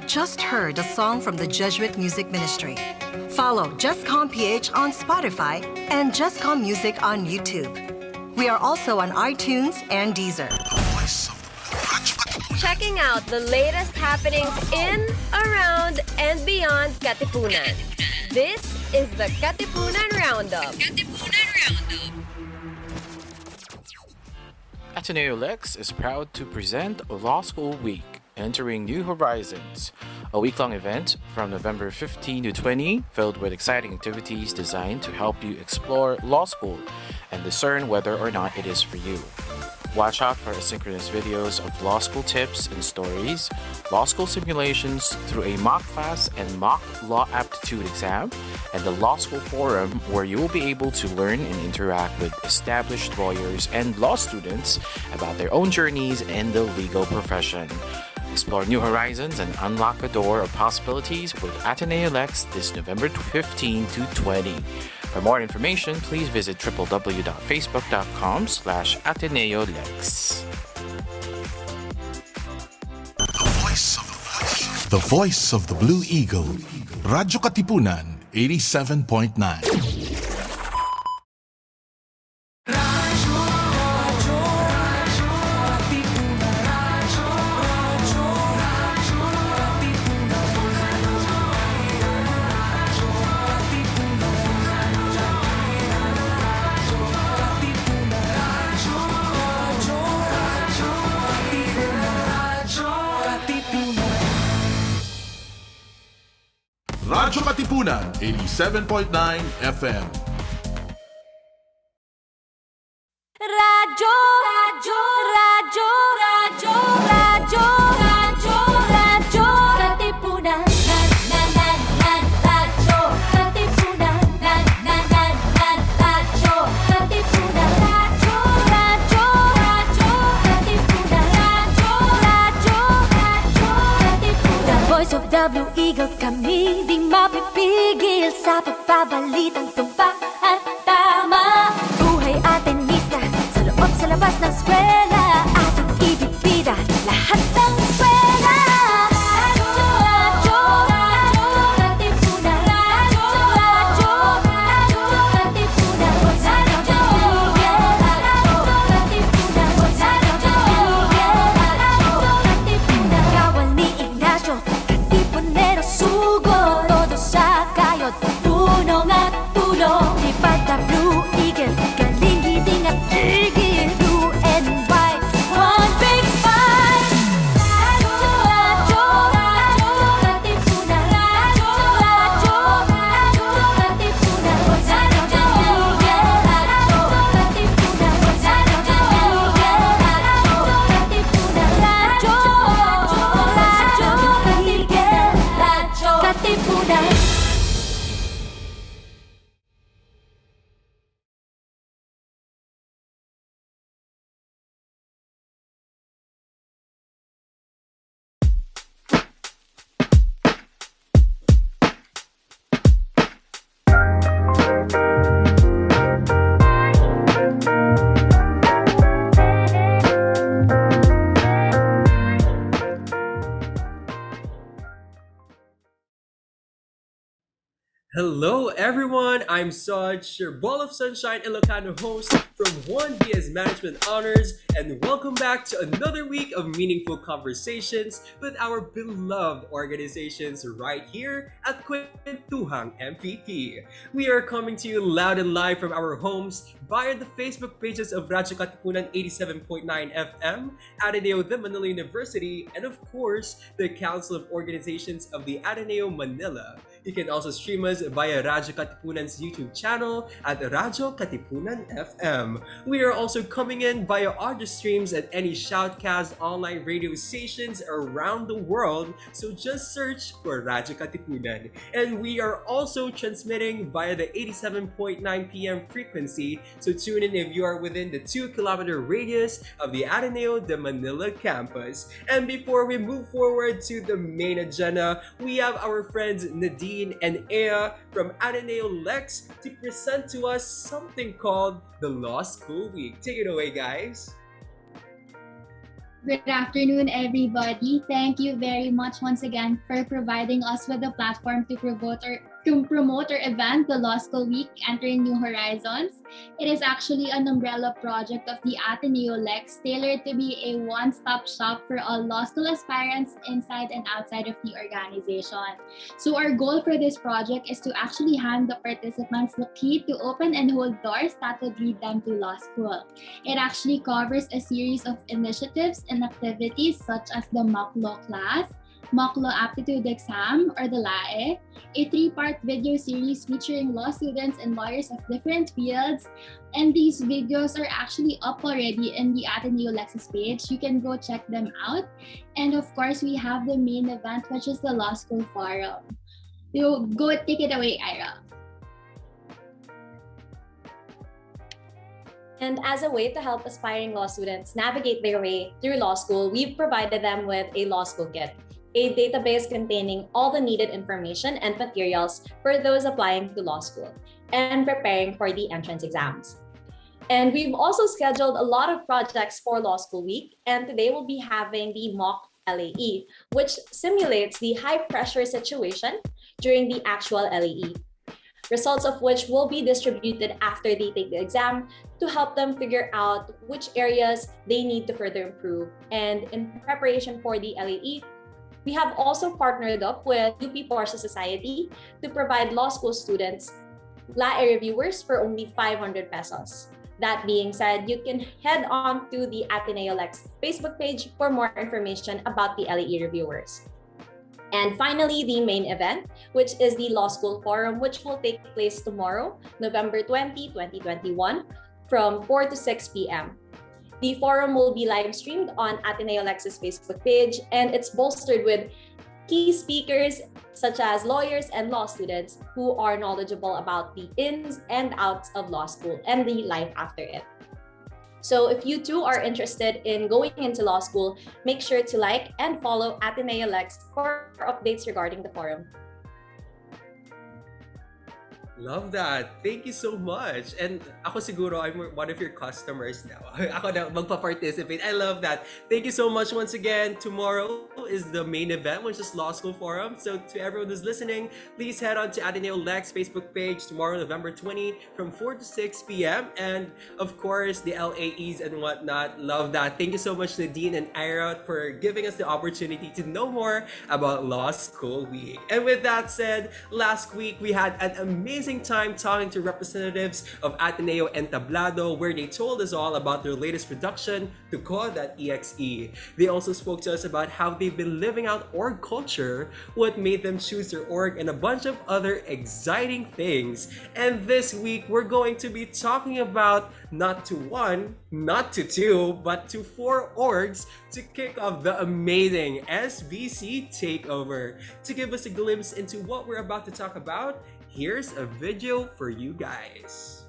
just heard a song from the Jesuit Music Ministry. Follow jescom.ph on Spotify and Jescom Music on YouTube. We are also on iTunes and Deezer. Checking out the latest happenings in, around, and beyond Katipunan. This is the Katipunan Roundup. Ateneo Lex is proud to present Law School Week, Entering New Horizons, a week-long event from November 15 to 20 filled with exciting activities designed to help you explore law school and discern whether or not it is for you. Watch out for asynchronous videos of law school tips and stories, law school simulations through a mock class and mock law aptitude exam, and the Law School Forum where you will be able to learn and interact with established lawyers and law students about their own journeys in the legal profession. Explore new horizons and unlock a door of possibilities with Ateneo Lex this November 15 to 20. For more information, please visit www.facebook.com/AteneoLex. The Voice of the Blue Eagle, Radyo Katipunan, 87.9. Radyo Katipunan, 87.9 FM. Radyo, radyo, radyo, radyo, radyo, radyo, radyo, Katipunan, radyo, Katipunan, radyo, Katipunan, radyo, radyo, radyo, Katipunan, radyo, Katipunan. The Voice of the Blue Eagle kami, di mapipigil sa pagbabalitang tumpak at tama. Buhay Atenista, sa loob sa labas ng eskwela, ating ibibida lahat ng eskwela. Radyo, radyo, radyo, Katipunan, radyo, radyo, radyo, Katipunan, radyo, Katipunan, radyo, Katipunan. Kawal ni Ignacio, Katipunero sugo, todo sa kayod, tunong at tulong. Lipad na Blue Eagle, galing giting at tigil, blue and white, one big fight. Radyo, radyo, radyo, Katipunan, radyo, radyo, radyo, Katipunan, radyo, Katipunan, radyo, Katipunan, radyo, Katipunan. Hello everyone, I'm Soj, your ball of sunshine Ilocano host from 1DS Management Honors, and welcome back to another week of meaningful conversations with our beloved organizations right here at Kwentuhang MVP. We are coming to you loud and live from our homes via the Facebook pages of Radyo Katipunan 87.9 FM, Ateneo the Manila University, and of course, the Council of Organizations of the Ateneo Manila. You can also stream us via Radyo Katipunan's YouTube channel at Radyo Katipunan FM. We are also coming in via audio streams at any Shoutcast online radio stations around the world, so just search for Radyo Katipunan. And we are also transmitting via the 87.9 PM frequency, so tune in if you are within the 2-kilometer radius of the Ateneo de Manila campus. And before we move forward to the main agenda, we have our friends Nadine and Ea from Ateneo Lex to present to us something called the Law School Week. Take it away, guys. Good afternoon, everybody. Thank you very much once again for providing us with a platform to promote our event, the Law School Week, Entering New Horizons. It is actually an umbrella project of the Ateneo Lex, tailored to be a one-stop shop for all law school aspirants inside and outside of the organization. So our goal for this project is to actually hand the participants the key to open and hold doors that would lead them to law school. It actually covers a series of initiatives and activities such as the mock law class, mock law aptitude exam or the LAE, a 3-part video series featuring law students and lawyers of different fields. And these videos are actually up already in the Ateneo Lexus page. You can go check them out. And of course, we have the main event, which is the Law School Forum. You go take it away, Ira. And as a way to help aspiring law students navigate their way through law school, we've provided them with a law school kit, a database containing all the needed information and materials for those applying to law school and preparing for the entrance exams. And we've also scheduled a lot of projects for Law School Week, and today we'll be having the mock LAE, which simulates the high-pressure situation during the actual LAE. Results of which will be distributed after they take the exam to help them figure out which areas they need to further improve. And in preparation for the LAE, we have also partnered up with UP Portia Society to provide law school students LAE reviewers for only 500 pesos. That being said, you can head on to the Ateneo Lex Facebook page for more information about the LAE reviewers. And finally, the main event, which is the Law School Forum, which will take place tomorrow, November 20, 2021, from 4 to 6 p.m. The forum will be live streamed on Ateneo Lex's Facebook page, and it's bolstered with key speakers such as lawyers and law students who are knowledgeable about the ins and outs of law school and the life after it. So if you too are interested in going into law school, make sure to like and follow Ateneo Lex for updates regarding the forum. Love that. Thank you so much. And ako siguro, I'm one of your customers now. Ako na magpa-participate. I love that. Thank you so much once again. Tomorrow is the main event, which is Law School Forum. So to everyone who's listening, please head on to Ateneo Lex Facebook page tomorrow, November 20, from 4 to 6 p.m. And of course, the LAEs and whatnot. Love that. Thank you so much, Nadine and Ira, for giving us the opportunity to know more about Law School Week. And with that said, last week we had an amazing time talking to representatives of Ateneo and Tablado, where they told us all about their latest production, Tuko.exe. They also spoke to us about how they've been living out org culture, what made them choose their org, and a bunch of other exciting things. And this week, we're going to be talking about not to 1, not to 2, but to 4 orgs to kick off the amazing SBC Takeover. To give us a glimpse into what we're about to talk about, here's a video for you guys.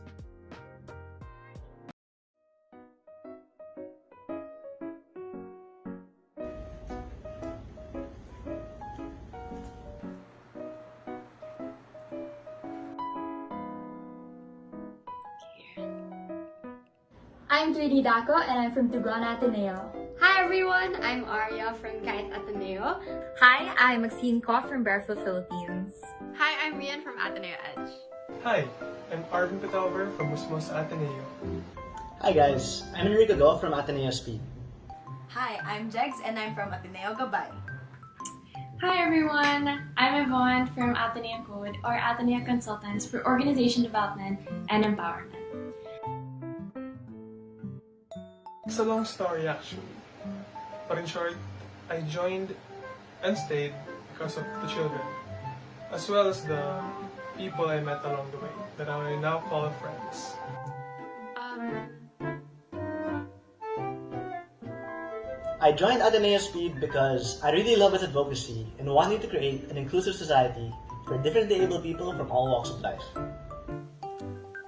I'm Tweety Daco and I'm from Tugon Ateneo. Hi everyone, I'm Arya from Kite Ateneo. Hi, I'm Maxine from Barefoot, Philippines. Hi, I'm Rian from Ateneo Edge. Hi, I'm Arvin Kwentuhang from Musmos Ateneo. Hi guys, I'm Enrico Go from Ateneo Speed. Hi, I'm Jegs and I'm from Ateneo Gabay. Hi everyone, I'm Evonne from Ateneo Code or Ateneo Consultants for Organization Development and Empowerment. It's a long story actually, but in short, I joined and stayed because of the children, as well as the people I met along the way that I now call friends. I joined Ateneo Speed because I really love its advocacy and wanting to create an inclusive society for differently able people from all walks of life.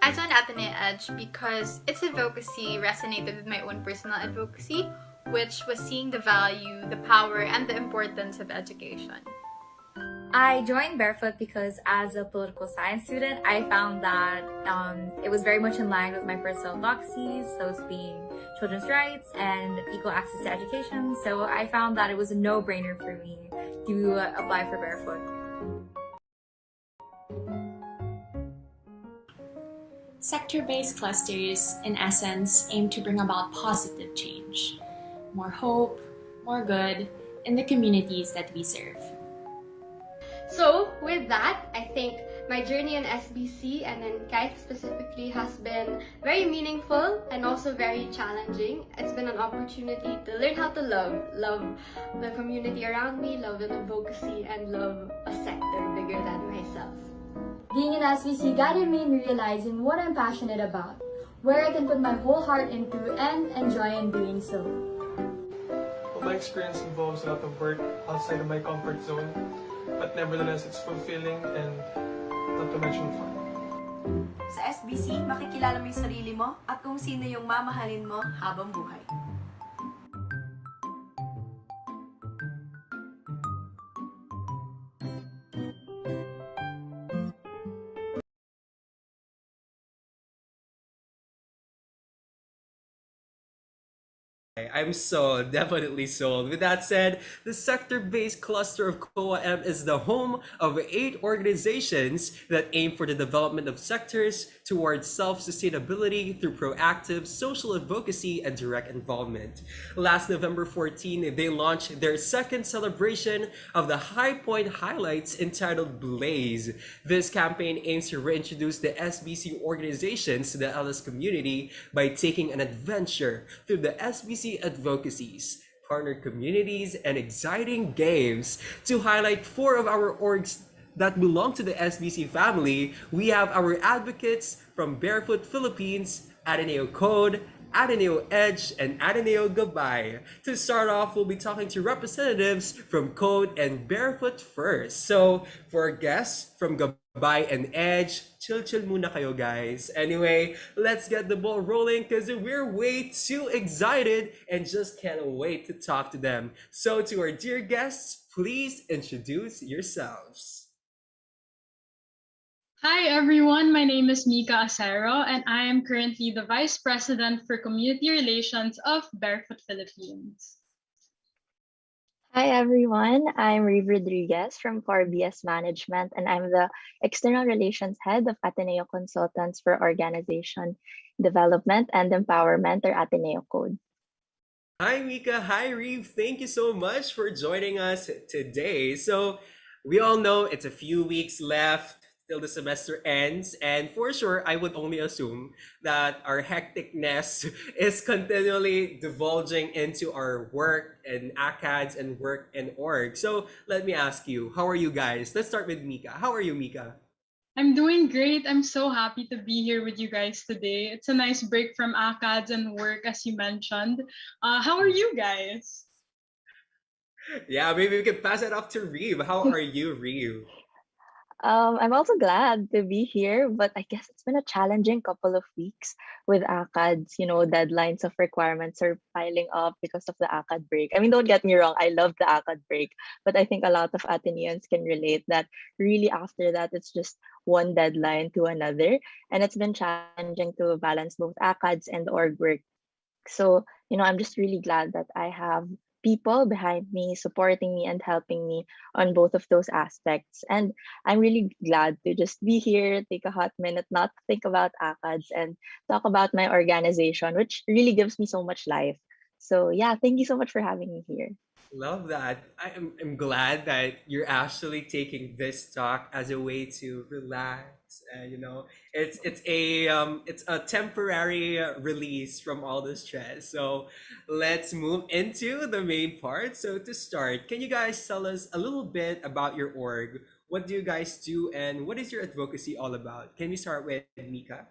I joined Ateneo Edge because its advocacy resonated with my own personal advocacy, which was seeing the value, the power, and the importance of education. I joined Barefoot because as a political science student, I found that it was very much in line with my personal advocacies, those being children's rights and equal access to education. So I found that it was a no-brainer for me to apply for Barefoot. Sector-based clusters, in essence, aim to bring about positive change, more hope, more good in the communities that we serve. So, with that, I think my journey in SBC and in KITE specifically has been very meaningful and also very challenging. It's been an opportunity to learn how to love the community around me, love an advocacy, and love a sector bigger than myself. Being in SBC guided me in realizing what I'm passionate about, where I can put my whole heart into and enjoy in doing so. Well, my experience involves a lot of work outside of my comfort zone, but nevertheless, it's fulfilling and not to mention fun. Sa SBC, makikilala mo yung sarili mo at kung sino yung mamahalin mo habang buhay. I'm sold, definitely sold. With that said, the sector-based cluster of COA-M is the home of 8 organizations that aim for the development of sectors towards self-sustainability through proactive social advocacy and direct involvement. Last November 14, they launched their second celebration of the High Point Highlights entitled Blaze. This campaign aims to reintroduce the SBC organizations to the LS community by taking an adventure through the SBC advocacies, partner communities, and exciting games. To highlight 4 of our orgs that belong to the SBC family, we have our advocates from Barefoot Philippines, Ateneo Code, Ateneo Edge, and Ateneo Gabay. To start off, we'll be talking to representatives from Code and Barefoot first. So, for our guests from Gabay and Edge, chill muna kayo, guys. Anyway, let's get the ball rolling because we're way too excited and just can't wait to talk to them. So, to our dear guests, please introduce yourselves. Hi everyone, my name is Mika Acero and I am currently the Vice President for Community Relations of Barefoot Philippines. Hi everyone, I'm Reeve Rodriguez from 4BS Management and I'm the External Relations Head of Ateneo Consultants for Organization, Development and Empowerment, or Ateneo Code. Hi Mika, hi Reeve, thank you so much for joining us today. So we all know it's a few weeks left till the semester ends, and for sure I would only assume that our hecticness is continually divulging into our work and ACADS and work and org. So let me ask you, how are you guys? Let's start with Mika. How are you, Mika? I'm doing great. I'm so happy to be here with you guys today. It's a nice break from ACADS and work, as you mentioned. How are you guys? Yeah, maybe we can pass it off to Reeve. How are you, Reeve? I'm also glad to be here, but I guess it's been a challenging couple of weeks with ACADS. You know, deadlines of requirements are piling up because of the ACAD break. I mean, don't get me wrong, I love the ACAD break, but I think a lot of Ateneans can relate that really after that, it's just one deadline to another. And it's been challenging to balance both ACADS and org work. So, you know, I'm just really glad that I have people behind me supporting me and helping me on both of those aspects. And I'm really glad to just be here, take a hot minute, not think about ACADS and talk about my organization, which really gives me so much life. So yeah, thank you so much for having me here. Love that. I'm glad that you're actually taking this talk as a way to relax. You know, it's a temporary release from all the stress. So let's move into the main part. So to start, can you guys tell us a little bit about your org? What do you guys do, and what is your advocacy all about? Can we start with Mika?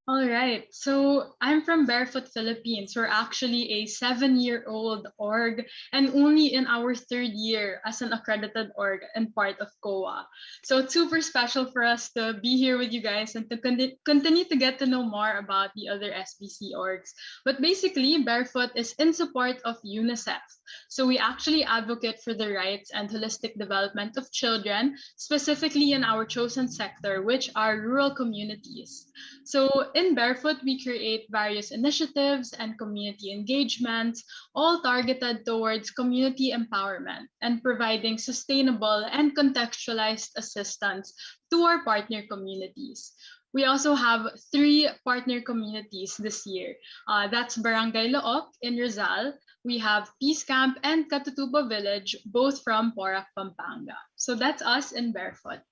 All right. So I'm from Barefoot Philippines. We're actually a 7-year-old org and only in our 3rd year as an accredited org and part of COA. So it's super special for us to be here with you guys and to continue to get to know more about the other SBC orgs. But basically, Barefoot is in support of UNICEF. So we actually advocate for the rights and holistic development of children, specifically in our chosen sector, which are rural communities. So So in Barefoot, we create various initiatives and community engagements, all targeted towards community empowerment and providing sustainable and contextualized assistance to our partner communities. We also have 3 partner communities this year. That's Barangay Look in Rizal. We have Peace Camp and Katutubo Village, both from Porac, Pampanga. So that's us in Barefoot.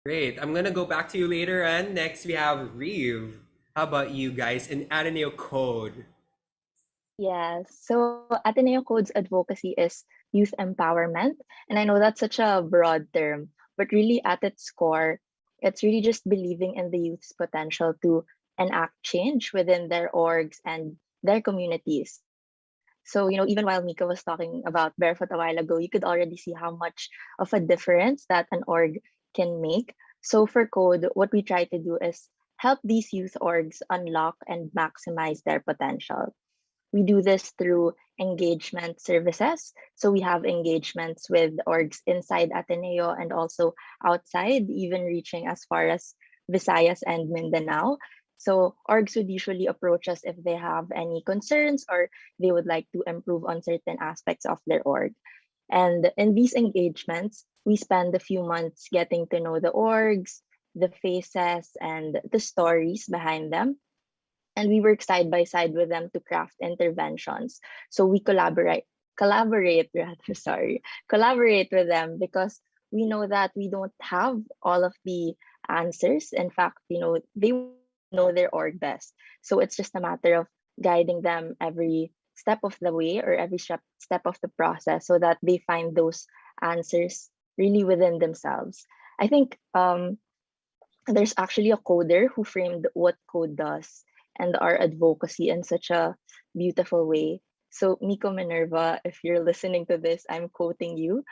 Great. I'm gonna go back to you later. And next we have Reeve. How about you guys in Ateneo Code? Yes. So Ateneo Code's advocacy is youth empowerment. And I know that's such a broad term, but really at its core, it's really just believing in the youth's potential to enact change within their orgs and their communities. So, even while Mika was talking about Barefoot a while ago, you could already see how much of a difference that an org can make. So for Code, what we try to do is help these youth orgs unlock and maximize their potential. We do this through engagement services. So we have engagements with orgs inside Ateneo and also outside, even reaching as far as Visayas and Mindanao. So orgs would usually approach us if they have any concerns or they would like to improve on certain aspects of their org. And in these engagements, we spend a few months getting to know the orgs, the faces, and the stories behind them. And we work side by side with them to craft interventions. So we collaborate with them because we know that we don't have all of the answers. In fact, they know their org best. So it's just a matter of guiding them every step of the way or every step of the process so that they find those answers really within themselves. I think there's actually a coder who framed what Code does and our advocacy in such a beautiful way. So Miko Minerva, if you're listening to this, I'm quoting you.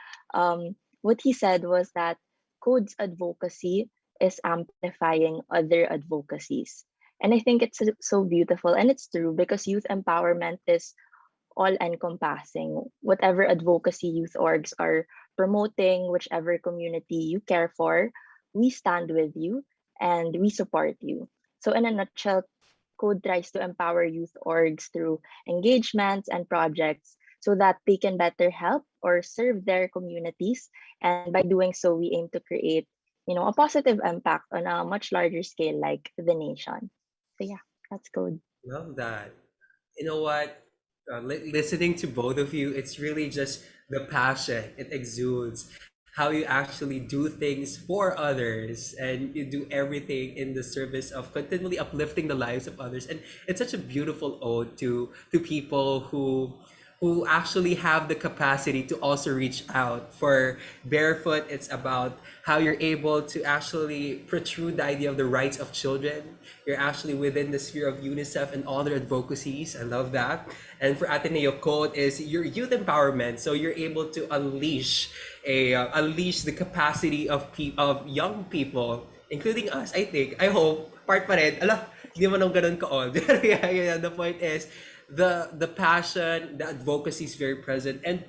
What he said was that Code's advocacy is amplifying other advocacies. And I think it's so beautiful and it's true because youth empowerment is all encompassing. Whatever advocacy youth orgs are promoting, whichever community you care for, we stand with you and we support you. So in a nutshell, Code tries to empower youth orgs through engagements and projects so that they can better help or serve their communities. And by doing so, we aim to create, a positive impact on a much larger scale like the nation. So yeah, that's Code. Love that. You know what? Listening to both of you, it's really just the passion it exudes. How you actually do things for others and you do everything in the service of continually uplifting the lives of others. And it's such a beautiful ode to people who actually have the capacity to also reach out. For Barefoot, it's about how you're able to actually protrude the idea of the rights of children. You're actually within the sphere of UNICEF and all their advocacies. I love that. And for Ateneo Code is your youth empowerment. So you're able to unleash the capacity of young people, including us, I think. I hope. Part pa rin. Ala, hindi man ako ganun ka-old. Yeah, the point is, the passion, the advocacy is very present, and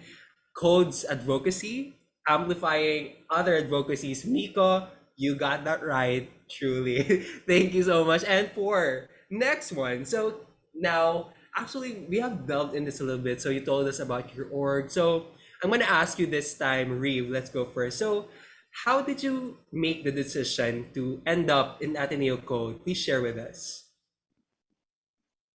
Code's advocacy amplifying other advocacies. Miko, you got that right, truly. Thank you so much. And for next one, so now actually we have delved in this a little bit. So you told us about your org. So I'm gonna ask you this time, Reeve. Let's go first. So how did you make the decision to end up in Ateneo Code? Please share with us.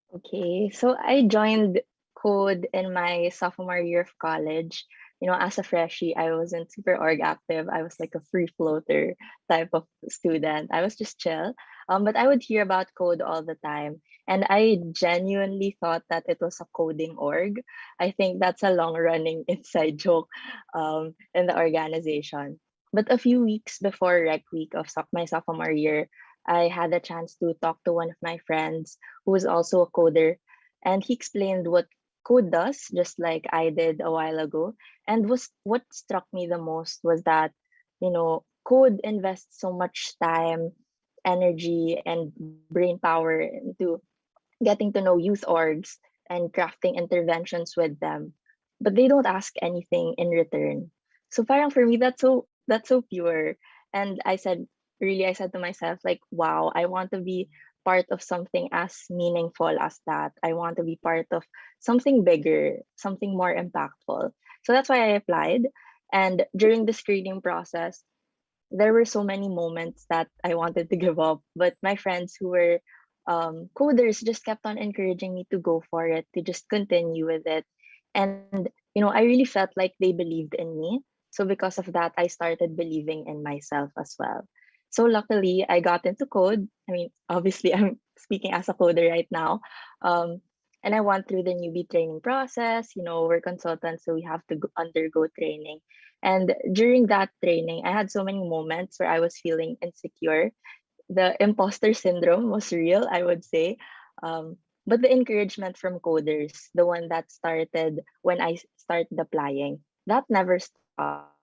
Okay, so I joined Code in my sophomore year of college. As a freshie, I wasn't super org active. I was like a free floater type of student. I was just chill. But I would hear about Code all the time. And I genuinely thought that it was a coding org. I think that's a long running inside joke in the organization. But a few weeks before Rec Week of my sophomore year, I had a chance to talk to one of my friends who was also a coder, and he explained what Code does, just like I did a while ago. And what struck me the most was that, Code invests so much time, energy, and brain power into getting to know youth orgs and crafting interventions with them, but they don't ask anything in return. So parang for me, that's so pure. And I said, really I said to myself, like, wow, I want to be part of something as meaningful as that. I want to be part of something bigger, something more impactful. So that's why I applied. And during the screening process, there were so many moments that I wanted to give up, but my friends who were coders just kept on encouraging me to go for it, to just continue with it. And, I really felt like they believed in me. So because of that, I started believing in myself as well. So luckily, I got into code. I mean, obviously, I'm speaking as a coder right now. And I went through the newbie training process. We're consultants, so we have to undergo training. And during that training, I had so many moments where I was feeling insecure. The imposter syndrome was real, I would say. But the encouragement from coders, the one that started when I started applying, that never stopped,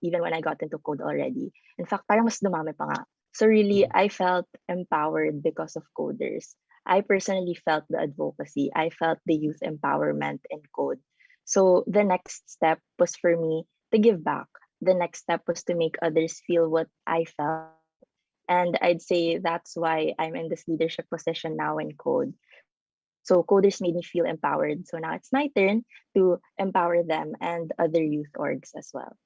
even when I got into code already. In fact, parang mas dumami pa nga. So really, I felt empowered because of coders. I personally felt the advocacy. I felt the youth empowerment in code. So the next step was for me to give back. The next step was to make others feel what I felt. And I'd say that's why I'm in this leadership position now in code. So coders made me feel empowered. So now it's my turn to empower them and other youth orgs as well.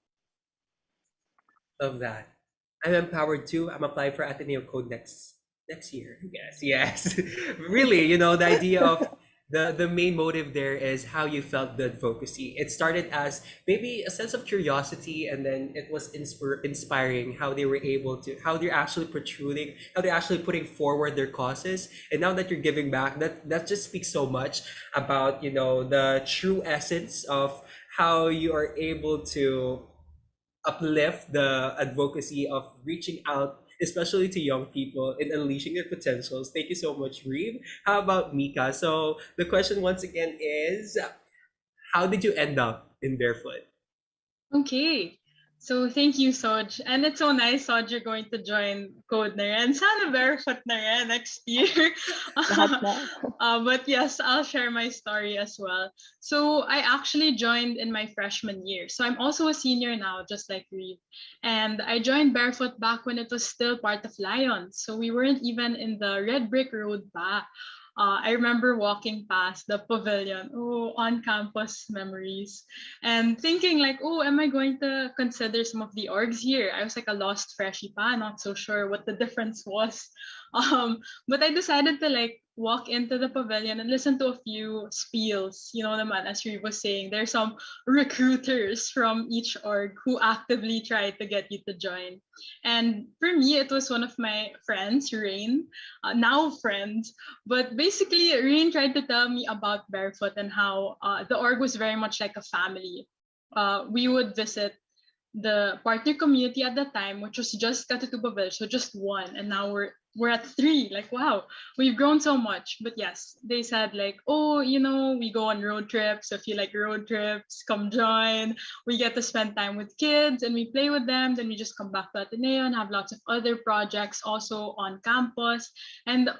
Love that. I'm empowered too. I'm applying for Ateneo Code next year, I guess. Yes. Really, the idea of the main motive there is how you felt the advocacy. It started as maybe a sense of curiosity, and then it was inspiring how they were able to, how they're actually protruding, how they're actually putting forward their causes. And now that you're giving back, that just speaks so much about, the true essence of how you are able to uplift the advocacy of reaching out, especially to young people, and unleashing their potentials. Thank you so much, Reeve. How about Mika? So the question once again is, how did you end up in Barefoot? Okay. So thank you, Soj. And it's so nice, Soj, you're going to join Code na rin. Sana Barefoot na rin next year. But yes, I'll share my story as well. So I actually joined in my freshman year. So I'm also a senior now, just like Reeve. And I joined Barefoot back when it was still part of Lions. So we weren't even in the red brick road pa. I remember walking past the pavilion, on campus memories, and thinking like, am I going to consider some of the orgs here? I was like a lost freshie pa, not so sure what the difference was. But I decided to like walk into the pavilion and listen to a few spiels. Naman, as Reeve was saying, there's some recruiters from each org who actively try to get you to join. And for me, it was one of my friends, Rain, now friends. But basically, Rain tried to tell me about Barefoot and how the org was very much like a family. We would visit the partner community at that time, which was just Katutubavel, so just one, and now we're at 3. Like, wow, we've grown so much. But yes, they said like, we go on road trips. So if you like road trips, come join. We get to spend time with kids and we play with them. Then we just come back to Ateneo and have lots of other projects also on campus. And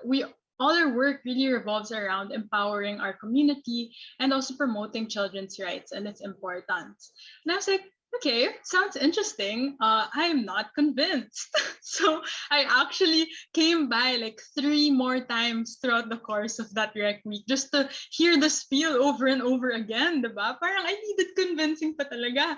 all our work really revolves around empowering our community and also promoting children's rights and its importance. And I was like, okay, sounds interesting. I'm not convinced. So I actually came by like 3 more times throughout the course of that rec week just to hear the spiel over and over again, diba? Parang I needed convincing pa talaga.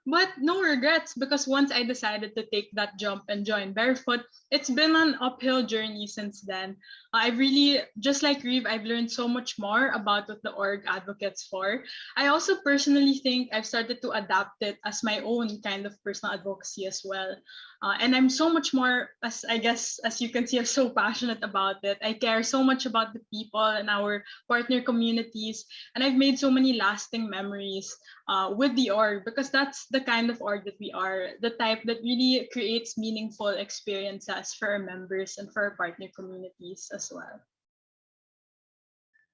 But no regrets, because once I decided to take that jump and join Barefoot, it's been an uphill journey since then. I've really, just like Reeve, I've learned so much more about what the org advocates for. I also personally think I've started to adapt it as my own kind of personal advocacy as well. And I'm so much more, as you can see, I'm so passionate about it. I care so much about the people and our partner communities. And I've made so many lasting memories with the org, because that's the kind of org that we are, the type that really creates meaningful experiences for our members and for our partner communities as well.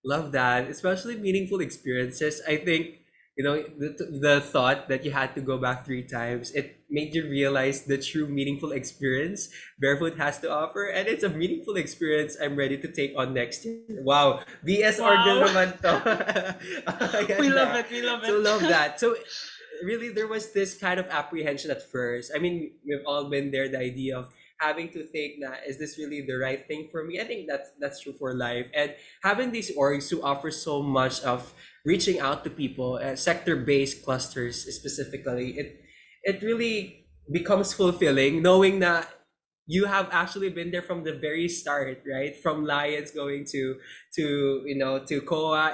Love that, especially meaningful experiences. I think, the thought that you had to go back 3 times, it made you realize the true meaningful experience Barefoot has to offer. And it's a meaningful experience I'm ready to take on next year. Wow. BS org na naman to. We love it. So love that. So really, there was this kind of apprehension at first. I mean, we've all been there, the idea of having to think na, is this really the right thing for me? I think that's true for life. And having these orgs who offer so much of reaching out to people, sector-based clusters specifically, it really becomes fulfilling knowing that you have actually been there from the very start, right? From Lions going to Koa.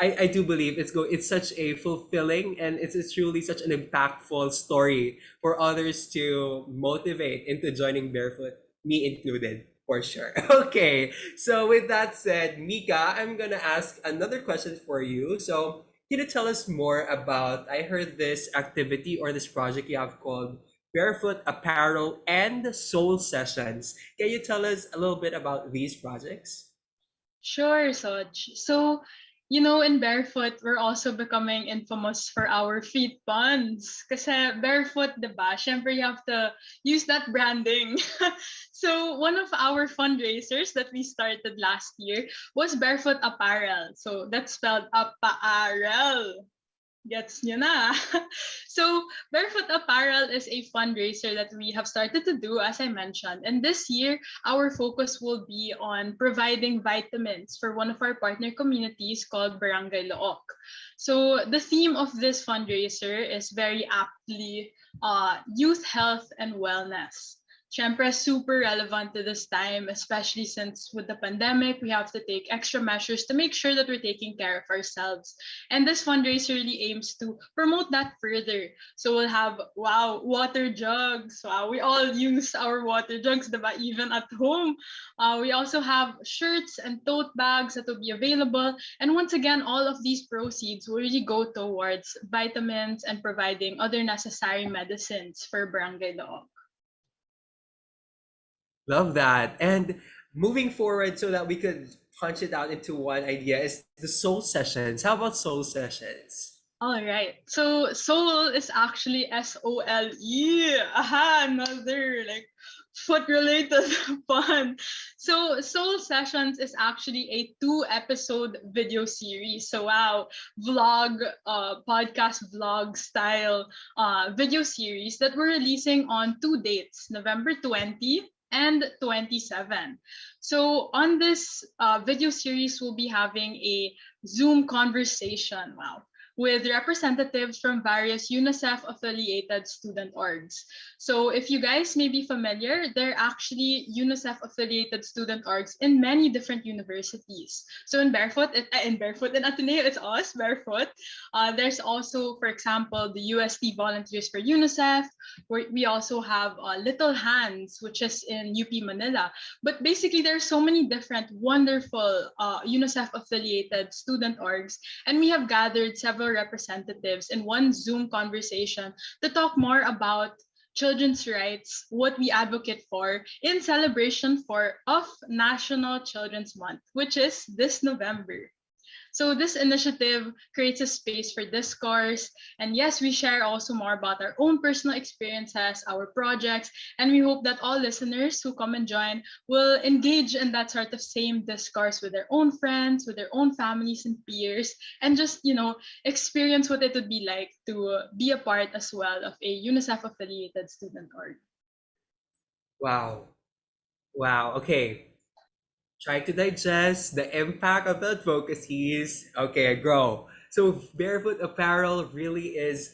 I do believe it's such a fulfilling, and it's truly such an impactful story for others to motivate into joining Barefoot, me included, for sure. Okay, so with that said, Mika, I'm gonna ask another question for you. So can you tell us more about, I heard this activity or this project you have called Barefoot Apparel and Soul Sessions. Can you tell us a little bit about these projects? Sure, Soj. So, in Barefoot, we're also becoming infamous for our feet puns. Kasi Barefoot, diba? Syempre, you have to use that branding. So, one of our fundraisers that we started last year was Barefoot Apparel. So, that's spelled apparel. Gets nyo na. So, Barefoot Apparel is a fundraiser that we have started to do, as I mentioned. And this year, our focus will be on providing vitamins for one of our partner communities called Barangay Look. So, the theme of this fundraiser is very aptly youth health and wellness. Syempre, super relevant to this time, especially since with the pandemic, we have to take extra measures to make sure that we're taking care of ourselves. And this fundraiser really aims to promote that further. So we'll have, water jugs. Wow, we all use our water jugs, diba? Even at home. We also have shirts and tote bags that will be available. And once again, all of these proceeds will really go towards vitamins and providing other necessary medicines for Barangay Look. Love that. And moving forward so that we could punch it out into one idea is the soul sessions. How about soul sessions? All right. So soul is actually SOLE. Aha, another foot related fun. So Soul Sessions is actually a 2-episode video series. So podcast vlog style video series that we're releasing on 2 dates, November 20 and 27. So on this video series, we'll be having a Zoom conversation, with representatives from various UNICEF-affiliated student orgs. So if you guys may be familiar, they're actually UNICEF-affiliated student orgs in many different universities. So in Barefoot, in Ateneo, it's us, Barefoot. There's also, for example, the UST Volunteers for UNICEF. We also have Little Hands, which is in UP Manila. But basically, there are so many different wonderful UNICEF-affiliated student orgs, and we have gathered several representatives in one Zoom conversation to talk more about children's rights, what we advocate for in celebration of National Children's Month, which is this November. So this initiative creates a space for discourse. And yes, we share also more about our own personal experiences, our projects, and we hope that all listeners who come and join will engage in that sort of same discourse with their own friends, with their own families and peers, and just, experience what it would be like to be a part as well of a UNICEF-affiliated student org. Wow. Okay. Try to digest the impact of the advocacies. Okay, grow. So Barefoot Apparel really is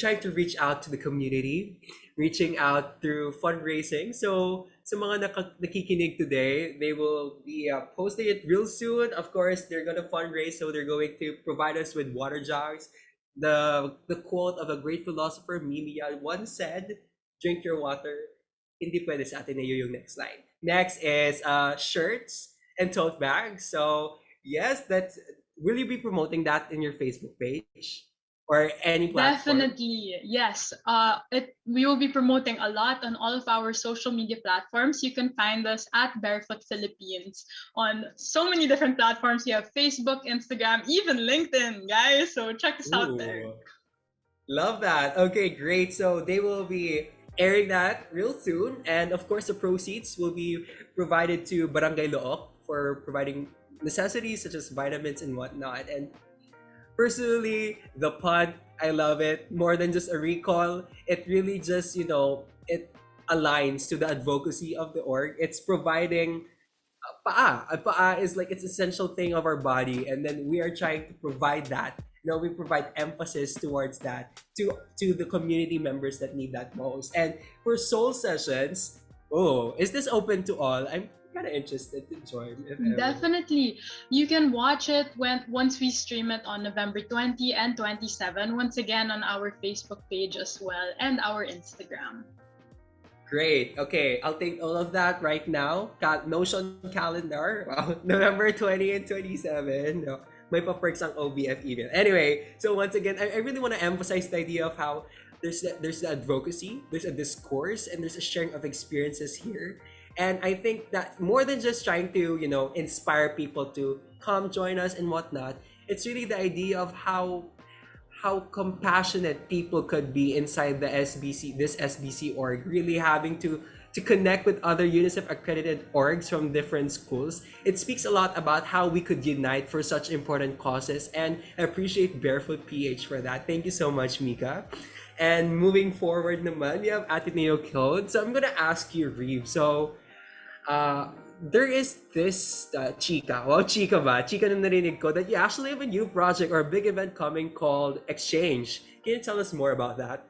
trying to reach out to the community, reaching out through fundraising. So sa mga nakikinig today, they will be posting it real soon. Of course, they're gonna fundraise, so they're going to provide us with water jugs. The quote of a great philosopher, Mimiya, once said, "Drink your water." Hindi pwede sa Ateneo yung next slide. Next is shirts and tote bags. So yes, will you be promoting that in your Facebook page or any platform? Definitely, yes. We will be promoting a lot on all of our social media platforms. You can find us at Barefoot Philippines on so many different platforms. We have Facebook, Instagram, even LinkedIn, guys. So check us out there. Love that. Okay, great. So they will be airing that real soon, and of course the proceeds will be provided to Barangay Look for providing necessities such as vitamins and whatnot. And personally, the pod, I love it more than just a recall. It really just it aligns to the advocacy of the org. It's providing paa. Paa is like it's essential thing of our body, and then we are trying to provide that. We provide emphasis towards that to the community members that need that most. And for soul sessions, is this open to all? I'm kind of interested to join. If ever. Definitely. You can watch it once we stream it on November 20 and 27, once again on our Facebook page as well and our Instagram. Great. Okay, I'll take all of that right now. Notion calendar. Wow. November 20 and 27. No, may pa-perks ang OBF email. Anyway, so once again, I really want to emphasize the idea of how there's the advocacy, there's a discourse, and there's a sharing of experiences here. And I think that more than just trying to, inspire people to come join us and whatnot, it's really the idea of how compassionate people could be inside the this SBC org, really having to connect with other UNICEF accredited orgs from different schools. It speaks a lot about how we could unite for such important causes, and I appreciate Barefoot PH for that. Thank you so much, Mika. And moving forward naman, we have Ateneo Code. So I'm gonna ask you, Reeve. So there is this chika na narinig ko, that you actually have a new project or a big event coming called Exchange. Can you tell us more about that?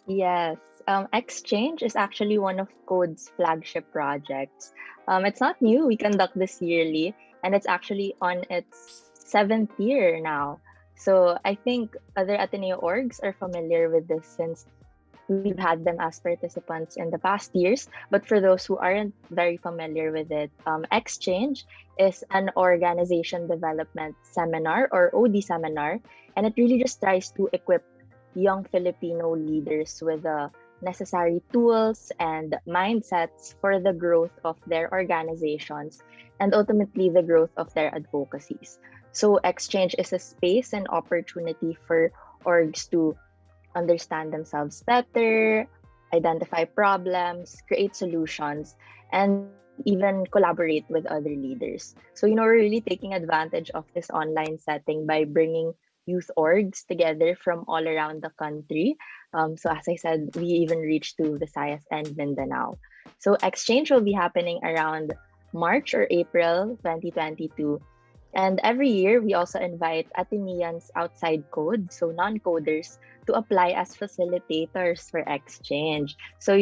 Yes, Exchange is actually one of Code's flagship projects. It's not new. We conduct this yearly, and it's actually on its 7th year now. So I think other Ateneo orgs are familiar with this since we've had them as participants in the past years. But for those who aren't very familiar with it, Exchange is an organization development seminar or OD seminar, and it really just tries to equip young Filipino leaders with the necessary tools and mindsets for the growth of their organizations and ultimately the growth of their advocacies. So Exchange is a space and opportunity for orgs to understand themselves better, identify problems, create solutions, and even collaborate with other leaders. So, we're really taking advantage of this online setting by bringing youth orgs together from all around the country. So as I said, we even reached to Visayas and Mindanao. So Exchange will be happening around March or April 2022. And every year, we also invite Ateneans outside Code, so non-coders, to apply as facilitators for Exchange. So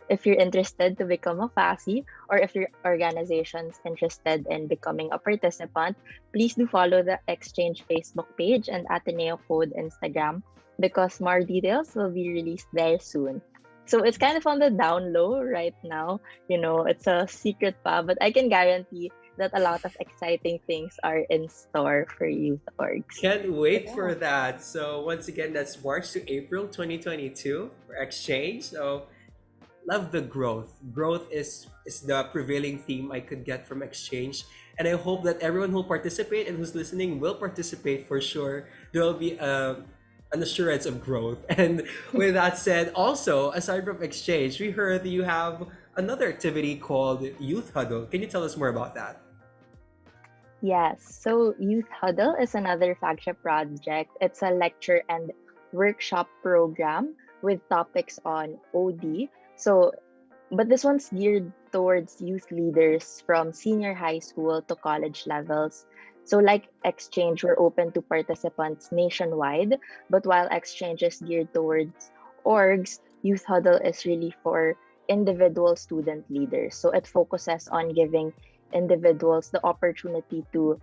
if you're interested to become a FASI, or if your organization's interested in becoming a participant, please do follow the Exchange Facebook page and Ateneo Code Instagram, because more details will be released there soon. So it's kind of on the down low right now. It's a secret pa, but I can guarantee that a lot of exciting things are in store for youth orgs. Can't wait for that. So once again, that's March to April 2022 for Exchange. So love the growth. Growth is the prevailing theme I could get from Exchange. And I hope that everyone who will participate and who's listening will participate for sure. There will be an assurance of growth. And with that said, also, aside from Exchange, we heard that you have another activity called Youth Huddle. Can you tell us more about that? Yes, so Youth Huddle is another flagship project. It's a lecture and workshop program with topics on OD. But this one's geared towards youth leaders from senior high school to college levels. So like Exchange, we're open to participants nationwide. But while Exchange is geared towards orgs, Youth Huddle is really for individual student leaders. So it focuses on giving individuals the opportunity to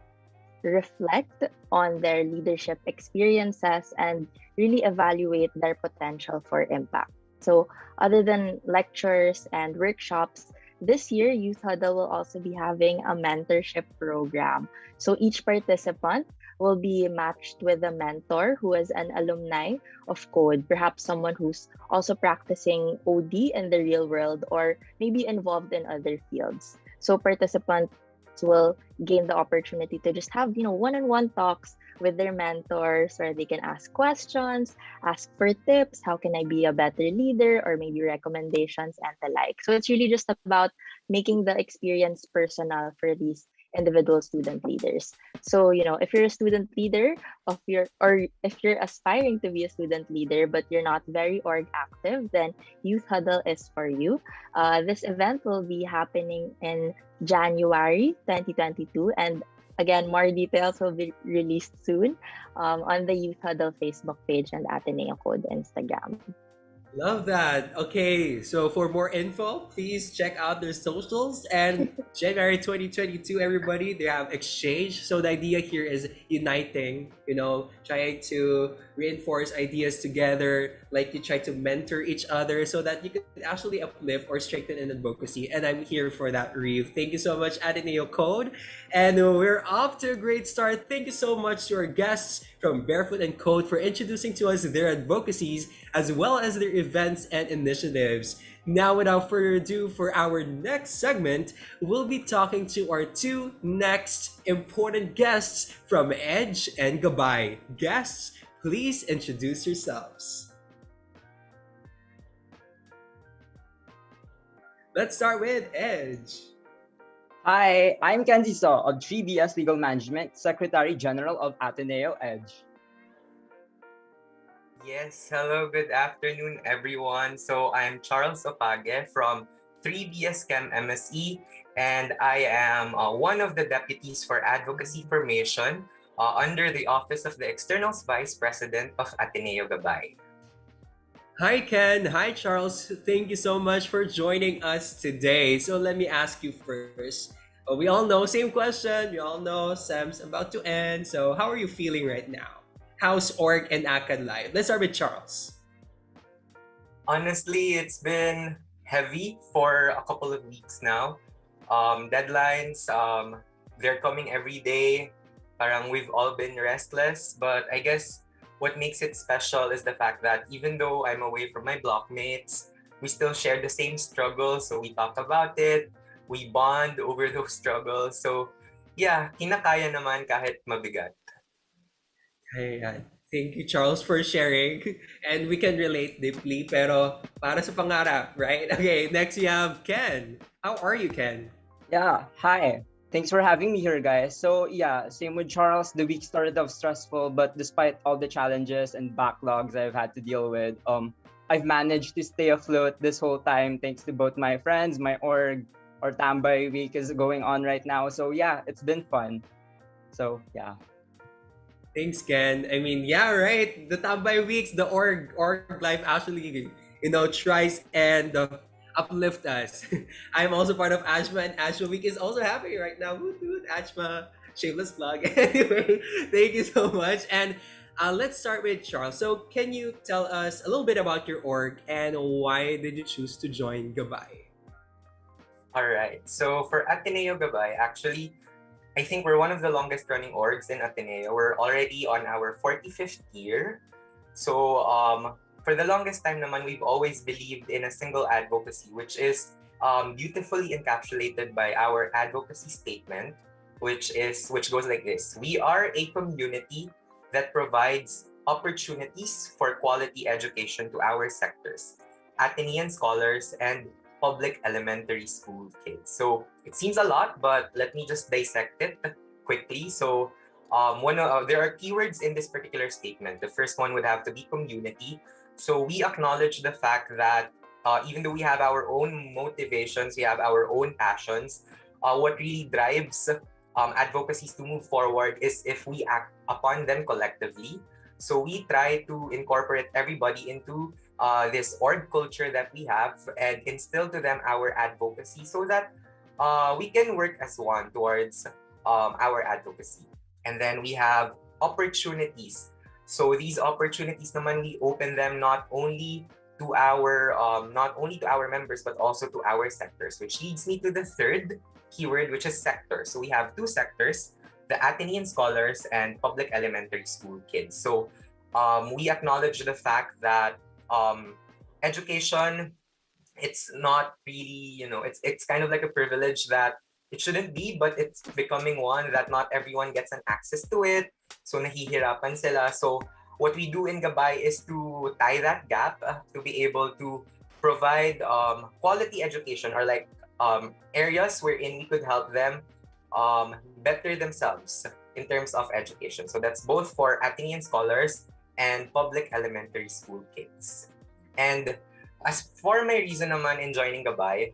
reflect on their leadership experiences and really evaluate their potential for impact. So other than lectures and workshops, this year Youth Huddle will also be having a mentorship program. So each participant will be matched with a mentor who is an alumni of Code, perhaps someone who's also practicing OD in the real world or maybe involved in other fields. So participants will gain the opportunity to just have, one-on-one talks with their mentors where they can ask questions, ask for tips, how can I be a better leader, or maybe recommendations and the like. So it's really just about making the experience personal for these individual student leaders. So, if you're a student leader or if you're aspiring to be a student leader, but you're not very org active, then Youth Huddle is for you. This event will be happening in January 2022, and again, more details will be released soon on the Youth Huddle Facebook page and Ateneo Code Instagram. Love that. Okay, so for more info, please check out their socials. And January 2022, everybody, they have exchange. So the idea here is uniting, trying to reinforce ideas together, like you try to mentor each other so that you can actually uplift or strengthen an advocacy. And I'm here for that, Reeve. Thank you so much, Ateneo Code. And we're off to a great start. Thank you so much to our guests from Barefoot and Code for introducing to us their advocacies as well as their events and initiatives. Now, without further ado, for our next segment, we'll be talking to our two next important guests from Edge and Gabay. Guests, please introduce yourselves. Let's start with Edge. Hi, I'm Kenzie So of 3BS Legal Management, Secretary General of Ateneo Edge. Yes, hello, good afternoon, everyone. So I'm Charles Opage from 3BS Chem MSE, and I am one of the deputies for advocacy formation under the Office of the Externals Vice President of Ateneo Gabay. Hi, Ken. Hi, Charles. Thank you so much for joining us today. So let me ask you first. We all know, same question. We all know SEM's about to end. So how are you feeling right now? How's org and ACAD life? Let's start with Charles. Honestly, it's been heavy for a couple of weeks now. Deadlines, they're coming every day. Parang we've all been restless, but I guess what makes it special is the fact that even though I'm away from my blockmates, we still share the same struggles. So we talk about it, we bond over those struggles. So yeah, kinakaya naman kahit mabigat. Hey, thank you, Charles, for sharing. And we can relate deeply, pero para sa pangarap, right? Okay, next we have Ken. How are you, Ken? Yeah, hi. Thanks for having me here, guys. So yeah, same with Charles. The week started off stressful, but despite all the challenges and backlogs I've had to deal with, I've managed to stay afloat this whole time thanks to both my friends, my org, or Tambay week is going on right now. So yeah, it's been fun. So yeah. Thanks, Ken. I mean, yeah, right. The Tambay weeks, the org life actually, tries and uplift us. I'm also part of AJMA, and AJMA week is also happening right now. Woot woot, AJMA, shameless plug. Anyway, thank you so much. And let's start with Charles. So can you tell us a little bit about your org and why did you choose to join Gabay? All right. So for Ateneo Gabay, actually, I think we're one of the longest running orgs in Ateneo. We're already on our 45th year. So for the longest time naman, we've always believed in a single advocacy, which is beautifully encapsulated by our advocacy statement, which goes like this. We are a community that provides opportunities for quality education to our sectors, Atenean scholars, and public elementary school kids. So it seems a lot, but let me just dissect it quickly. So there are keywords in this particular statement. The first one would have to be community. So we acknowledge the fact that even though we have our own motivations, we have our own passions, what really drives advocacies to move forward is if we act upon them collectively. So we try to incorporate everybody into this org culture that we have and instill to them our advocacy so that we can work as one towards our advocacy. And then we have opportunities. So these opportunities naman, we open them not only to our members but also to our sectors, which leads me to the third keyword, which is sector. So we have two sectors, the Atenean scholars and public elementary school kids. So we acknowledge the fact that education, it's not really, it's kind of like a privilege that it shouldn't be, but it's becoming one that not everyone gets an access to it. So nahihirapan sila. So what we do in Gabay is to tie that gap to be able to provide quality education or like areas wherein we could help them better themselves in terms of education. So that's both for Atenean scholars and public elementary school kids. And as for my reason naman in joining Gabay,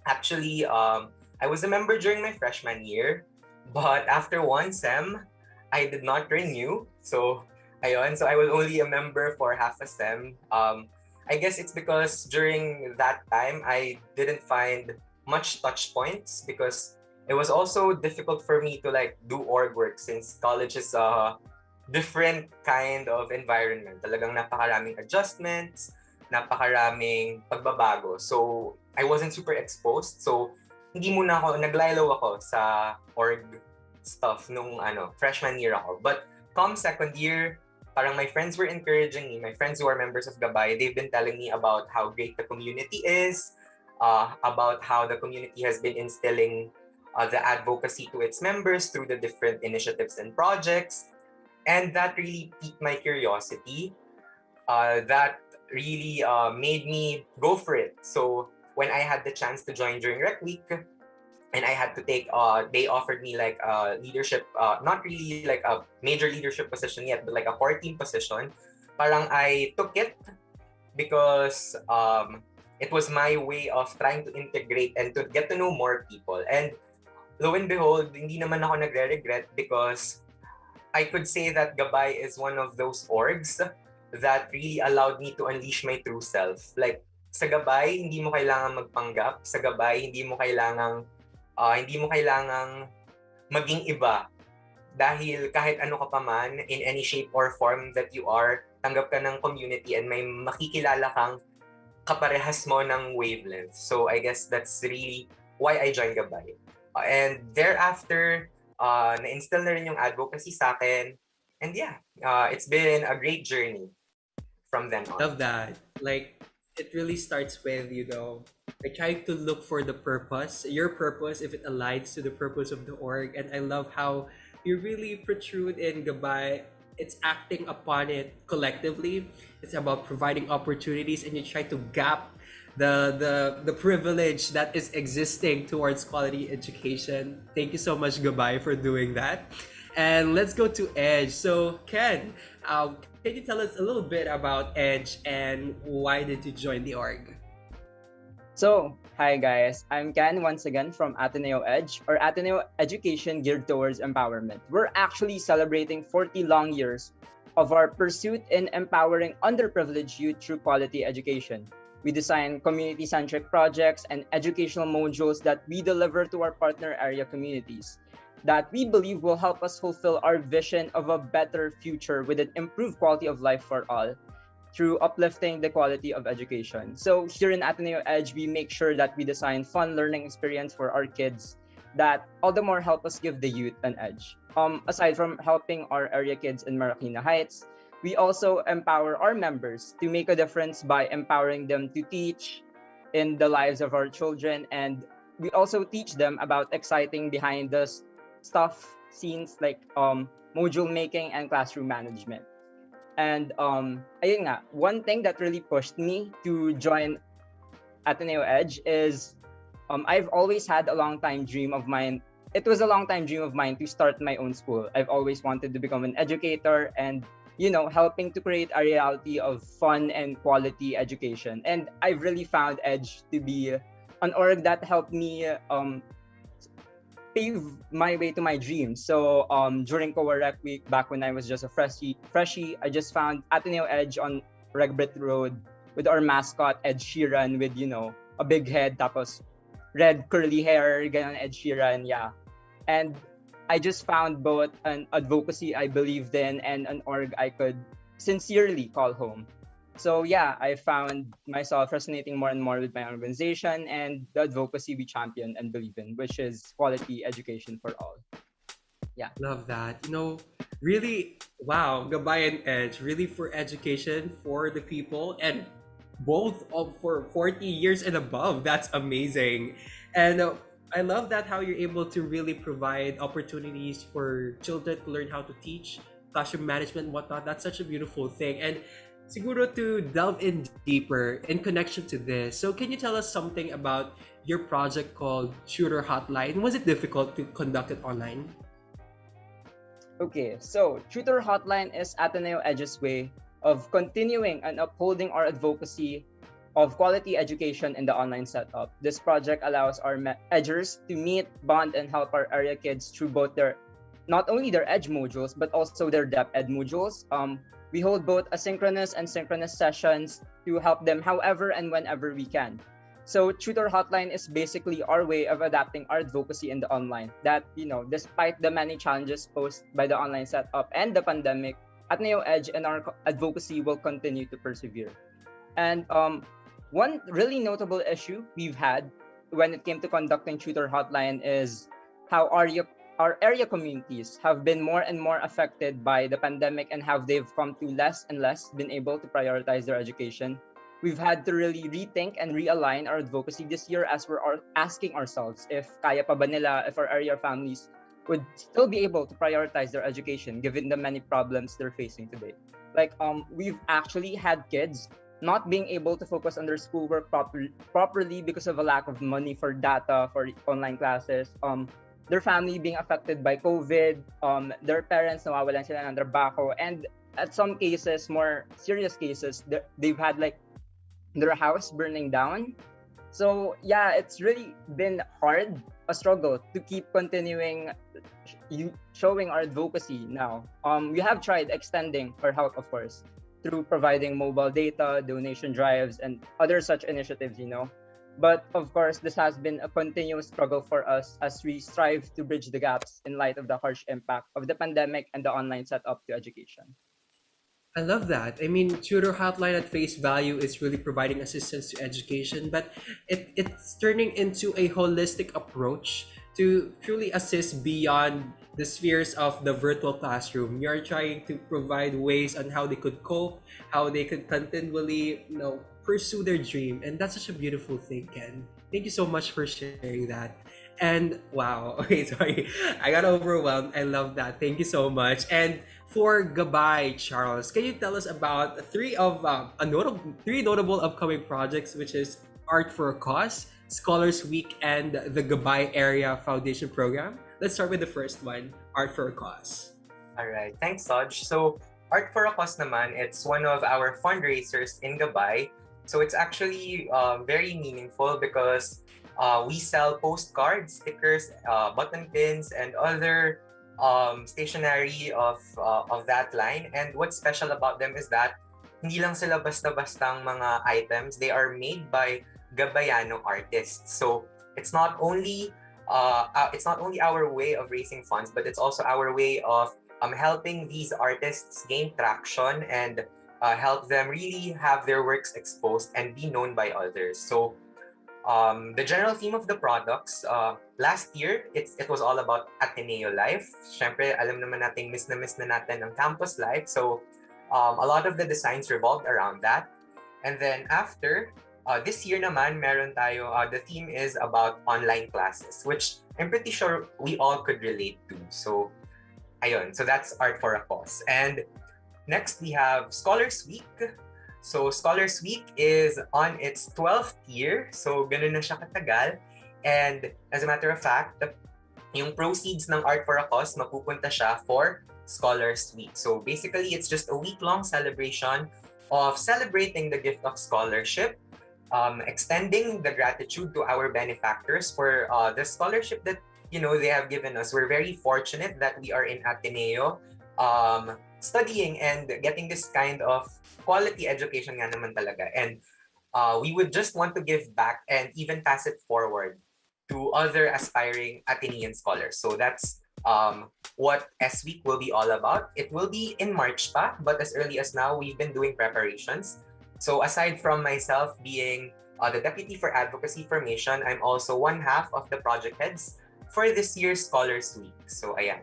actually, I was a member during my freshman year, but after one sem, I did not renew. So, ayun, so I was only a member for half a sem. I guess it's because during that time, I didn't find much touch points because it was also difficult for me to like do org work since college is a different kind of environment. Talagang napakaraming adjustments, napakaraming pagbabago. So, I wasn't super exposed. So, hindi muna ako, naglaylo ako sa org stuff nung freshman year ako. But come second year, parang my friends were encouraging me. My friends who are members of Gabay, they've been telling me about how great the community is, about how the community has been instilling the advocacy to its members through the different initiatives and projects. And that really piqued my curiosity. That really made me go for it. So when I had the chance to join during Rec Week, and I had to take, they offered me like a leadership, not really like a major leadership position yet, but like a core team position. Parang I took it because it was my way of trying to integrate and to get to know more people. And lo and behold, hindi naman ako nagre-regret because I could say that Gabay is one of those orgs that really allowed me to unleash my true self. Like, sa Gabay, hindi mo kailangan magpanggap. Sa Gabay, hindi mo kailangang maging iba. Dahil kahit ano ka pa man, in any shape or form that you are, tanggap ka ng community and may makikilala kang kaparehas mo ng wavelength. So I guess that's really why I joined Gabay. And thereafter, na-instill na rin yung advocacy sa akin. And yeah, it's been a great journey from then on. Love that. Like, it really starts with, like trying to look for the purpose, your purpose, if it aligns to the purpose of the org. And I love how you really protrude in Gabay. It's acting upon it collectively. It's about providing opportunities, and you try to gap the privilege that is existing towards quality education. Thank you so much, Gabay, for doing that. And let's go to Edge. So, Ken, can you tell us a little bit about Edge and why did you join the org? So, hi guys, I'm Ken once again from Ateneo Edge, or Ateneo Education Geared Towards Empowerment. We're actually celebrating 40 long years of our pursuit in empowering underprivileged youth through quality education. We design community-centric projects and educational modules that we deliver to our partner area communities that we believe will help us fulfill our vision of a better future with an improved quality of life for all through uplifting the quality of education. So here in Ateneo Edge, we make sure that we design fun learning experience for our kids that all the more help us give the youth an edge. Aside from helping our area kids in Marikina Heights, we also empower our members to make a difference by empowering them to teach in the lives of our children. And we also teach them about exciting behind the stuff scenes like module making and classroom management. And ayun nga, one thing that really pushed me to join Ateneo Edge is I've always had a long time dream of mine. It was a long time dream of mine to start my own school. I've always wanted to become an educator and helping to create a reality of fun and quality education. And I've really found Edge to be an org that helped me pave my way to my dreams. So during COA Rec Week, back when I was just a freshie, I just found Ateneo Edge on Regbrit Road with our mascot Ed Sheeran with a big head tapos red curly hair, ganon Ed Sheeran, yeah. And I just found both an advocacy I believed in and an org I could sincerely call home. So yeah, I found myself resonating more and more with my organization and the advocacy we champion and believe in, which is quality education for all. Yeah. Love that. Really, wow, Gabay and Edge, really for education for the people and both for 40 years and above. That's amazing. And I love that how you're able to really provide opportunities for children to learn how to teach, classroom management and whatnot. That's such a beautiful thing. And siguro to delve in deeper in connection to this, so can you tell us something about your project called Tutor Hotline? Was it difficult to conduct it online? Okay, so Tutor Hotline is Ateneo Edge's way of continuing and upholding our advocacy of quality education in the online setup. This project allows our edgers to meet, bond, and help our area kids through both their, not only their edge modules, but also their depth ed modules. We hold both asynchronous and synchronous sessions to help them however and whenever we can. So Tutor Hotline is basically our way of adapting our advocacy in the online. That, despite the many challenges posed by the online setup and the pandemic, Ateneo Edge and our advocacy will continue to persevere. And one really notable issue we've had when it came to conducting Tutor Hotline is how our area communities have been more and more affected by the pandemic and how they've come to less and less been able to prioritize their education. We've had to really rethink and realign our advocacy this year as we're asking ourselves if kaya pa ba nila, if our area families would still be able to prioritize their education given the many problems they're facing today. Like we've actually had kids not being able to focus on their schoolwork properly because of a lack of money for data for online classes. Their family being affected by COVID, their parents nawawalan sila ng trabaho, and at some cases, more serious cases, they've had like their house burning down. So yeah, it's really been hard, a struggle to keep continuing showing our advocacy now. We have tried extending our help, of course, through providing mobile data, donation drives, and other such initiatives, But of course, this has been a continuous struggle for us as we strive to bridge the gaps in light of the harsh impact of the pandemic and the online setup to education. I love that. I mean, Tutor Hotline at face value is really providing assistance to education, but it's turning into a holistic approach to truly assist beyond the spheres of the virtual classroom. You're trying to provide ways on how they could cope, how they could continually, pursue their dream. And that's such a beautiful thing, Ken. Thank you so much for sharing that. And wow, okay, sorry, I got overwhelmed. I love that. Thank you so much. And for Gabay, Charles, can you tell us about three notable upcoming projects, which is Art for a Cause, Scholars Week, and the Gabay Area Foundation Program? Let's start with the first one, Art for a Cause. All right, thanks, Soj. So Art for a Cause naman, it's one of our fundraisers in Gabay. So it's actually very meaningful because we sell postcards, stickers, button pins, and other stationery of that line. And what's special about them is that hindi lang sila basta-bastang mga items. They are made by Gabayano artists. So it's not only our way of raising funds, but it's also our way of helping these artists gain traction and help them really have their works exposed and be known by others. So the general theme of the products, last year, it was all about Ateneo life. Syempre, alam naman natin, miss na natin ang campus life. So a lot of the designs revolved around that. And then after, this year naman, meron tayo, the theme is about online classes, which I'm pretty sure we all could relate to. So, ayun. So that's Art for a Cause. And next, we have Scholars Week. So Scholars Week is on its 12th year. So ganun na siya katagal. And as a matter of fact, yung proceeds ng Art for a Cause, mapupunta siya for Scholars Week. So basically, it's just a week-long celebration of celebrating the gift of scholarship, extending the gratitude to our benefactors for the scholarship that they have given us. We're very fortunate that we are in Ateneo, studying and getting this kind of quality education nga naman talaga. And we would just want to give back and even pass it forward to other aspiring Atenean scholars. So that's what S Week will be all about. It will be in March pa, but as early as now, we've been doing preparations. So aside from myself being the Deputy for Advocacy Formation, I'm also one half of the project heads for this year's Scholars Week. So ayan.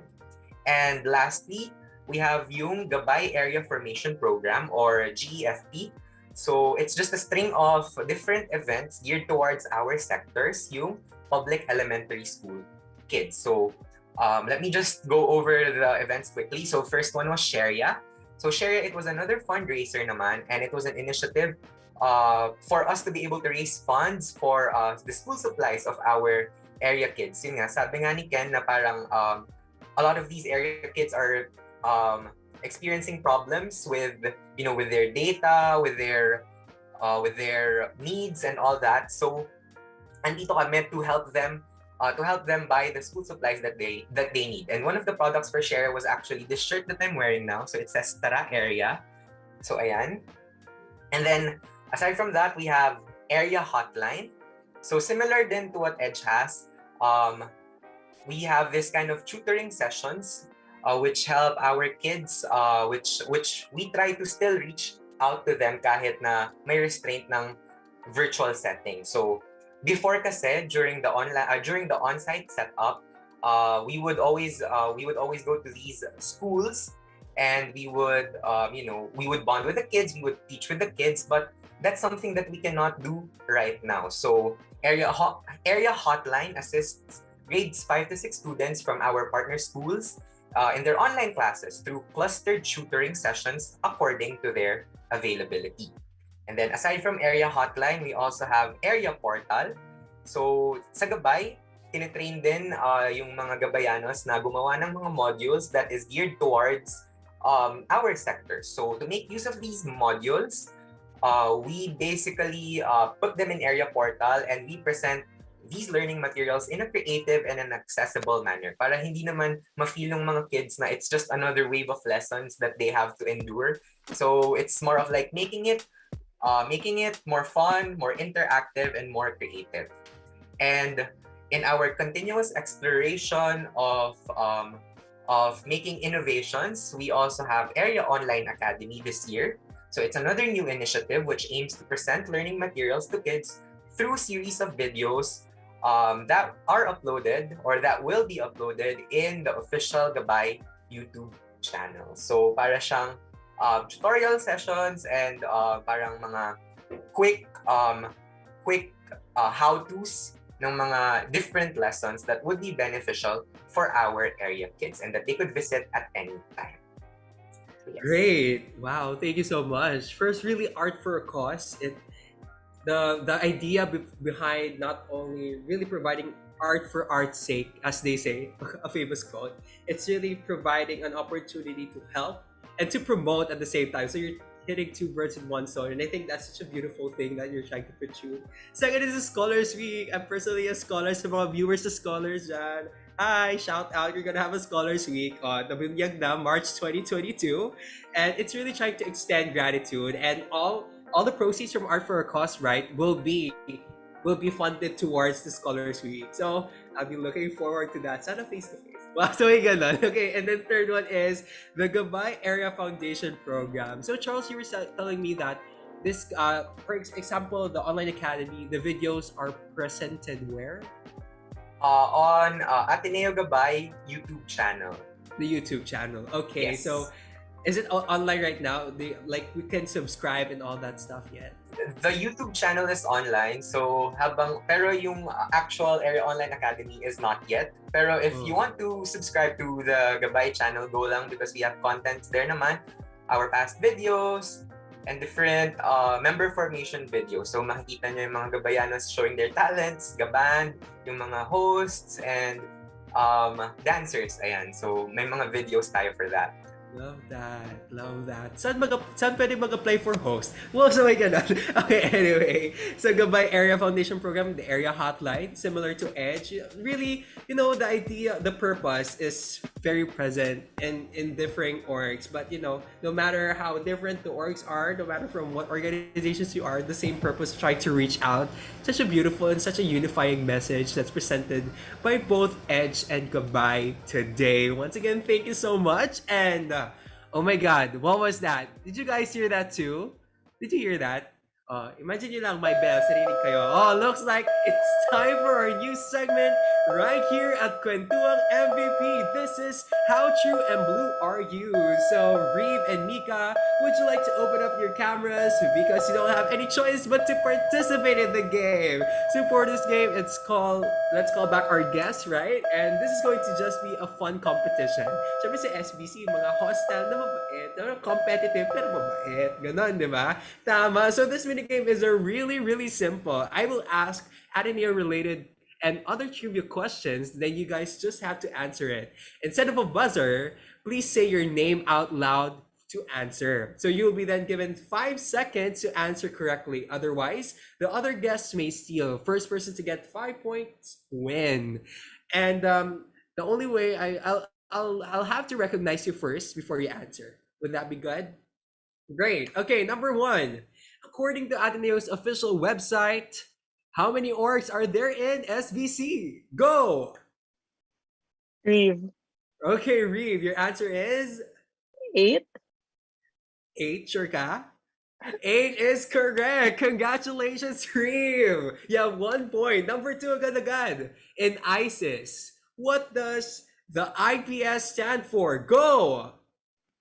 And lastly, we have yung Gabay Area Formation Program or GEFP. So it's just a string of different events geared towards our sectors, yung public elementary school kids. So let me just go over the events quickly. So first one was Sharia. So Share It was another fundraiser naman, and it was an initiative for us to be able to raise funds for the school supplies of our area kids. Yun nga, sabi nga ni Ken na parang a lot of these area kids are experiencing problems with with their data, with their needs and all that. So andito kami to help them buy the school supplies that they need. And one of the products for Share was actually this shirt that I'm wearing now. So it says Tara Area. So ayan. And then aside from that, we have Area Hotline. So similar then to what Edge has, we have this kind of tutoring sessions which help our kids, which we try to still reach out to them kahit na may restraint ng virtual setting. So before kasi during the on-site setup, we would always go to these schools, and we would bond with the kids, we would teach with the kids, but that's something that we cannot do right now. So Area Hotline assists grades 5 to 6 students from our partner schools in their online classes through clustered tutoring sessions according to their availability. And then aside from Area Hotline, we also have Area Portal. So sa Gabay, tinitrain din yung mga Gabayanos na gumawa ng mga modules that is geared towards our sector. So to make use of these modules, we basically put them in Area Portal, and we present these learning materials in a creative and an accessible manner para hindi naman ma-feel ng mga kids na it's just another wave of lessons that they have to endure. So it's more of like making it more fun, more interactive, and more creative. And in our continuous exploration of making innovations, we also have Area Online Academy this year. So it's another new initiative which aims to present learning materials to kids through series of videos that are uploaded or that will be uploaded in the official Gabay YouTube channel. So para siyang tutorial sessions and parang mga quick how-tos ng mga different lessons that would be beneficial for our area kids and that they could visit at any time. Yes. Great! Wow, thank you so much. First, really art for a cause. The idea behind not only really providing art for art's sake, as they say, a famous quote, it's really providing an opportunity to help and to promote at the same time. So you're hitting two birds with one stone, and I think that's such a beautiful thing that you're trying to pursue. Second is the Scholars Week. I'm personally a scholar, sa mga viewers to scholars dyan. Hi, shout out, you're gonna have a Scholars Week on Nabinyag na March 2022, and it's really trying to extend gratitude, and all the proceeds from Art for a Cause, right, will be funded towards the Scholars Week. So I'll be looking forward to that. Sana face to face. Wow, so may ganun. Okay, and then third one is the Gabay Area Foundation Program. So Charles, you were telling me that this, for example, the online academy, the videos are presented where? On Ateneo Gabay YouTube channel. The YouTube channel. Okay, yes. So is it online right now? We can subscribe and all that stuff yet? The YouTube channel is online, pero yung actual Area Online Academy is not yet. Pero if you want to subscribe to the Gabay channel, go lang because we have contents there naman, our past videos, and different member formation videos. So makikita nyo yung mga Gabayanos showing their talents, Gaban, yung mga hosts, and dancers. Ayan. So may mga videos tayo for that. Love that. Saan pwede mag-apply for host? Well, so may ganun. Okay, anyway. So Gabay Area Foundation Program, the area hotline, similar to Edge. Really, the idea, the purpose is very present in differing orgs. But, no matter how different the orgs are, no matter from what organizations you are, the same purpose, trying to reach out. Such a beautiful and such a unifying message that's presented by both Edge and Gabay today. Once again, thank you so much. And oh my God, what was that? Did you guys hear that too? Did you hear that? Imagine nyo lang, my bells, narinig kayo. Oh, looks like it's time for our new segment right here at Kwentuhang MVP. This is How True and Blue Are You? So, Reeve and Mika, would you like to open up your cameras? Because you don't have any choice but to participate in the game. So for this game, it's called let's call back our guest, right? And this is going to just be a fun competition. Siyempre sa SBC, mga hostile na mabait, competitive pero mabait. Ganon, di ba? Tama. So this minigame is a really, really simple. I will ask Ateneo-related and other trivia questions, then you guys just have to answer it. Instead of a buzzer, please say your name out loud to answer. So you will be then given 5 seconds to answer correctly. Otherwise, the other guests may steal. First person to get 5 points win. And the only way I'll have to recognize you first before you answer. Would that be good? Great. Okay, number 1. According to Ateneo's official website, how many orgs are there in SBC? Go! Reeve. Okay, Reeve, your answer is? 8. 8, sure ka? 8 is correct. Congratulations, Reeve. You have 1 point. Number 2, agad-agad. In ISIS, what does the IPS stand for? Go!